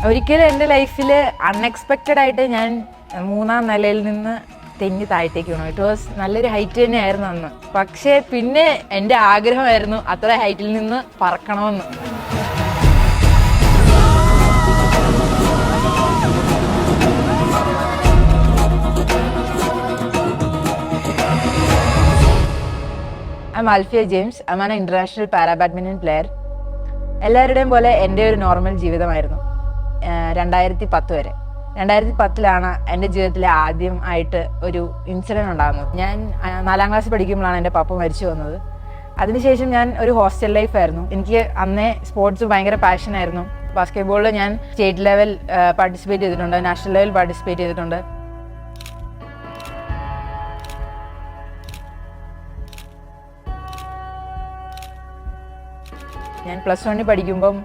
ഒരിക്കലും എൻ്റെ ലൈഫിൽ അൺഎക്സ്പെക്റ്റഡ് ആയിട്ട് ഞാൻ 3-ാം നിലയിൽ നിന്ന് തെന്നി താഴത്തേക്ക് വീണു. ഇറ്റ് വാസ് നല്ലൊരു ഹൈറ്റ് തന്നെയായിരുന്നു അന്ന്. പക്ഷേ പിന്നെ എൻ്റെ ആഗ്രഹമായിരുന്നു അത്ര ഹൈറ്റിൽ നിന്ന് പറക്കണമെന്ന്. I'm Alfia James. I'm an international para badminton player. എല്ലാവരുടെയും പോലെ എൻ്റെ ഒരു നോർമൽ ജീവിതമായിരുന്നു 2010 വരെ. 2010 എൻ്റെ ജീവിതത്തിലെ ആദ്യമായിട്ട് ഒരു ഇൻസിഡൻറ്റ് ഉണ്ടാകുന്നത്. ഞാൻ 4-ാം ക്ലാസ്സിൽ പഠിക്കുമ്പോഴാണ് എൻ്റെ പപ്പ മരിച്ചു വന്നത്. അതിനുശേഷം ഞാൻ ഒരു ഹോസ്റ്റൽ ലൈഫായിരുന്നു. എനിക്ക് അന്നേ സ്പോർട്സ് ഭയങ്കര പാഷനായിരുന്നു. ബാസ്കറ്റ്ബോളിൽ ഞാൻ സ്റ്റേറ്റ് ലെവൽ പാർട്ടിസിപ്പേറ്റ് ചെയ്തിട്ടുണ്ട്, നാഷണൽ ലെവൽ പാർട്ടിസിപ്പേറ്റ് ചെയ്തിട്ടുണ്ട്. ഞാൻ +1 പഠിക്കുമ്പം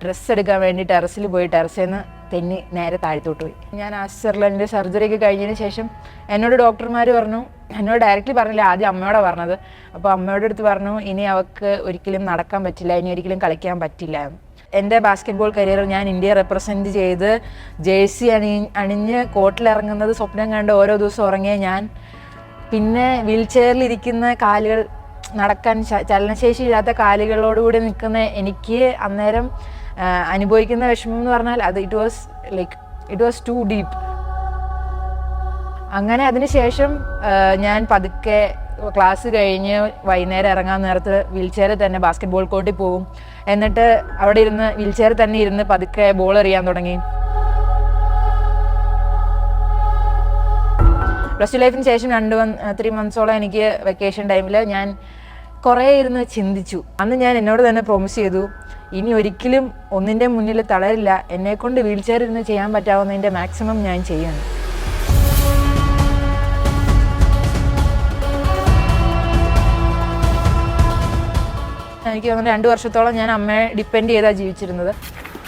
ഡ്രസ്സ് എടുക്കാൻ വേണ്ടി ടെറസിൽ പോയി ടെറസിൽ നിന്ന് തെന്നി നേരെ താഴത്തോട്ട് പോയി. ഞാൻ ആസ്റ്റർലൻ്റെ സർജറിയൊക്കെ കഴിഞ്ഞതിന് ശേഷം എന്നോട് ഡോക്ടർമാർ പറഞ്ഞു, എന്നോട് ഡയറക്റ്റ്ലി പറഞ്ഞില്ല, ആദ്യം അമ്മയോടാണ് പറഞ്ഞത്. അപ്പോൾ അമ്മയോട് അടുത്ത് പറഞ്ഞു ഇനി അവൾക്ക് ഒരിക്കലും നടക്കാൻ പറ്റില്ല, ഇനി ഒരിക്കലും കളിക്കാൻ പറ്റില്ല. എൻ്റെ ബാസ്കറ്റ്ബോൾ കരിയർ ഞാൻ ഇന്ത്യയെ റെപ്രസെൻറ്റ് ചെയ്ത് ജേഴ്സി അണിഞ്ഞ് കോർട്ടിലിറങ്ങുന്നത് സ്വപ്നം കണ്ട് ഓരോ ദിവസം ഉറങ്ങിയ ഞാൻ പിന്നെ വീൽ ചെയറിലിരിക്കുന്ന കാലുകൾ, നടക്കാൻ ചലനശേഷി ഇല്ലാത്ത കാലുകളോടുകൂടി നിൽക്കുന്ന എനിക്ക് അന്നേരം അനുഭവിക്കുന്ന വിഷമം എന്ന് പറഞ്ഞാൽ അത് ഇറ്റ് വാസ് ടു ഡീപ്പ്. അങ്ങനെ അതിനുശേഷം ഞാൻ പതുക്കെ ക്ലാസ് കഴിഞ്ഞ് വൈകുന്നേരം ഇറങ്ങാൻ നേരത്ത് വീൽ ചെയറിൽ തന്നെ ബാസ്കറ്റ്ബോൾ കോർട്ടിൽ പോകും. എന്നിട്ട് അവിടെ ഇരുന്ന് വീൽ ചെയറിൽ തന്നെ ഇരുന്ന് പതുക്കെ ബോൾ എറിയാൻ തുടങ്ങി. +2 ലൈഫിന് ശേഷം 3 മന്ത്സോളം എനിക്ക് വെക്കേഷൻ ടൈമിൽ ഞാൻ കുറേ ഇരുന്ന് ചിന്തിച്ചു. അന്ന് ഞാൻ എന്നോട് തന്നെ പ്രോമിസ് ചെയ്തു, ഇനി ഒരിക്കലും ഒന്നിൻ്റെ മുന്നിൽ തളരില്ല, എന്നെക്കൊണ്ട് വീൽ ചെയർ ഇരുന്ന് ചെയ്യാൻ പറ്റാവുന്നതിൻ്റെ മാക്സിമം ഞാൻ ചെയ്യണം. എനിക്ക് തോന്നുന്നു 2 വർഷത്തോളം ഞാൻ അമ്മയെ ഡിപ്പെൻഡ് ചെയ്താണ് ജീവിച്ചിരുന്നത്.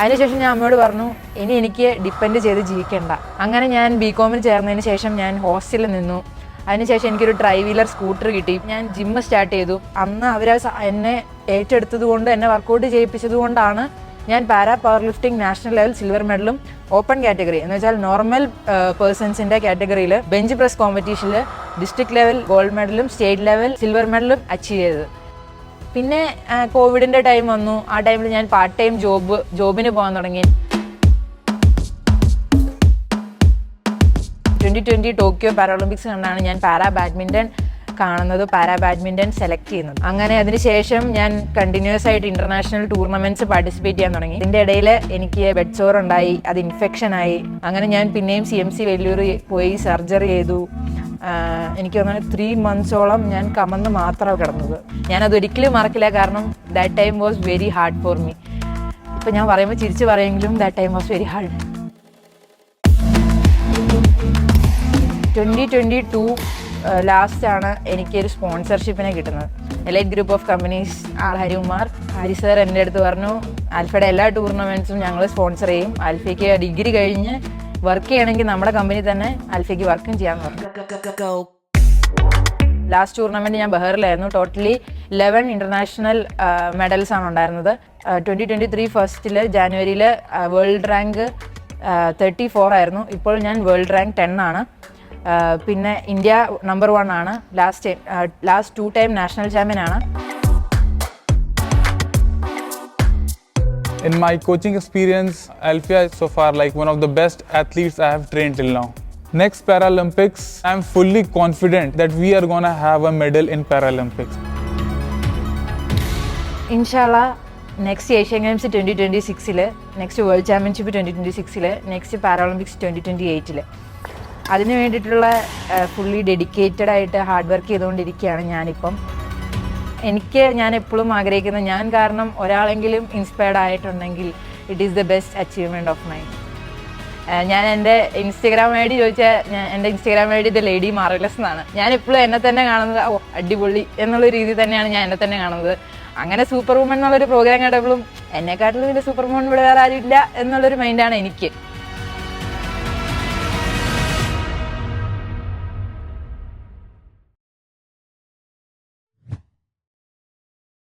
അതിനുശേഷം ഞാൻ അമ്മയോട് പറഞ്ഞു ഇനി എനിക്ക് ഡിപ്പെൻഡ് ചെയ്ത് ജീവിക്കേണ്ട. അങ്ങനെ ഞാൻ BCom ചേർന്നതിന് ശേഷം ഞാൻ ഹോസ്റ്റലിൽ നിന്നു. അതിനുശേഷം എനിക്കൊരു ട്രൈവീലർ സ്കൂട്ടർ കിട്ടി. ഞാൻ ജിമ്മ് സ്റ്റാർട്ട് ചെയ്തു. അന്ന് അവർ എന്നെ ഏറ്റെടുത്തത് കൊണ്ട്, എന്നെ വർക്കൗട്ട് ചെയ്യിപ്പിച്ചത് കൊണ്ടാണ് ഞാൻ para powerlifting national level silver മെഡലും ഓപ്പൺ കാറ്റഗറി എന്ന് വെച്ചാൽ നോർമൽ പേഴ്സൺസിൻ്റെ കാറ്റഗറിയിൽ ബെഞ്ച് പ്രസ് കോമ്പറ്റീഷനിൽ ഡിസ്ട്രിക്ട് ലെവൽ ഗോൾഡ് മെഡലും സ്റ്റേറ്റ് ലെവൽ സിൽവർ മെഡലും അച്ചീവ് ചെയ്തത്. പിന്നെ കോവിഡിൻ്റെ ടൈം വന്നു. ആ ടൈമിൽ ഞാൻ പാർട്ട് ടൈം ജോബിന് പോകാൻ തുടങ്ങി. 2020 ടോക്കിയോ പാരാഒളിമ്പിക്സ് കണ്ടാണ് ഞാൻ പാരാ ബാഡ്മിൻ്റൺ കാണുന്നത്, പാരാ ബാഡ്മിൻ്റൺ സെലക്ട് ചെയ്യുന്നത്. അങ്ങനെ അതിനുശേഷം ഞാൻ കണ്ടിന്യൂസ് ആയിട്ട് ഇൻ്റർനാഷണൽ ടൂർണമെൻറ്റ്സ് പാർട്ടിസിപ്പേറ്റ് ചെയ്യാൻ തുടങ്ങി. ഇതിൻ്റെ ഇടയിൽ എനിക്ക് ബെഡ് സോർ ഉണ്ടായി, അത് ഇൻഫെക്ഷനായി. അങ്ങനെ ഞാൻ പിന്നെയും CMC വെല്ലൂർ പോയി സർജറി ചെയ്തു. എനിക്ക് തോന്നുന്നു 3 മന്ത്സോളം ഞാൻ കമന്ന് മാത്രമാണ് കിടന്നത്. ഞാനതൊരിക്കലും മറക്കില്ല, കാരണം that time was very hard for me. ഇപ്പം ഞാൻ പറയുമ്പോൾ ചിരിച്ച് പറയുമെങ്കിലും that time was very hard. 2022 ലാസ്റ്റാണ് എനിക്കൊരു സ്പോൺസർഷിപ്പിനെ കിട്ടുന്നത്. Elite group of companies Harikumar sir എൻ്റെ അടുത്ത് പറഞ്ഞു, ആൽഫയുടെ എല്ലാ ടൂർണമെൻറ്റ്സും ഞങ്ങൾ സ്പോൺസർ ചെയ്യും. ആൽഫയ്ക്ക് ഡിഗ്രി കഴിഞ്ഞ് വർക്ക് ചെയ്യണമെങ്കിൽ നമ്മുടെ കമ്പനി തന്നെ ആൽഫയ്ക്ക് വർക്കും ചെയ്യാമെന്ന് പറഞ്ഞു. ലാസ്റ്റ് ടൂർണമെൻറ്റ് ഞാൻ ബഹറിലായിരുന്നു. ടോട്ടലി 11 ഇൻ്റർനാഷണൽ മെഡൽസ് ആണ് ഉണ്ടായിരുന്നത്. 2023 ഫസ്റ്റിൽ ജാനുവരിയിൽ വേൾഡ് റാങ്ക് 34 ആയിരുന്നു. ഇപ്പോൾ ഞാൻ വേൾഡ് റാങ്ക് 10 ആണ്. പിന്നെ ഇന്ത്യ നമ്പർ 1 ആണ്. ലാസ്റ്റ് 2 ടൈം നാഷണൽ ചാമ്പ്യൻ ആണ്. In my coaching experience, Alfia is so far like one of the best athletes I have trained till now. Next Paralympics, I am fully confident that we are going to have a medal in Paralympics. ഇൻഷാല്ലാ next Asian Games 2026, next world championship 2026, next Paralympics 2028. അതിന് വേണ്ടിയിട്ടുള്ള fully dedicated ആയിട്ട് hard work ചെയ്തുകൊണ്ടിരിക്കുകയാണ് ഞാനിപ്പം. ഞാൻ എപ്പോഴും ആഗ്രഹിക്കുന്നത്, ഞാൻ കാരണം ഒരാളെങ്കിലും ഇൻസ്പയർഡ് ആയിട്ടുണ്ടെങ്കിൽ it is the best achievement of mine. ഞാൻ എൻ്റെ ഇൻസ്റ്റഗ്രാം ഐ ഡി ചോദിച്ചാൽ എൻ്റെ Instagram I D the lady marvellous എന്നാണ്. ഞാൻ എപ്പോഴും എന്നെ തന്നെ കാണുന്നത് അടിപൊളി എന്നുള്ള രീതി തന്നെയാണ് ഞാൻ എന്നെ തന്നെ കാണുന്നത്. അങ്ങനെ സൂപ്പർ വുമൺ എന്നുള്ളൊരു പ്രോഗ്രാം കേട്ടപ്പോഴും എന്നെക്കാട്ടിലും ഇതിൻ്റെ സൂപ്പർ വുമൺ ഇവിടെ വേറെ ആരും ഇല്ല എന്നുള്ളൊരു മൈൻഡാണ് എനിക്ക്.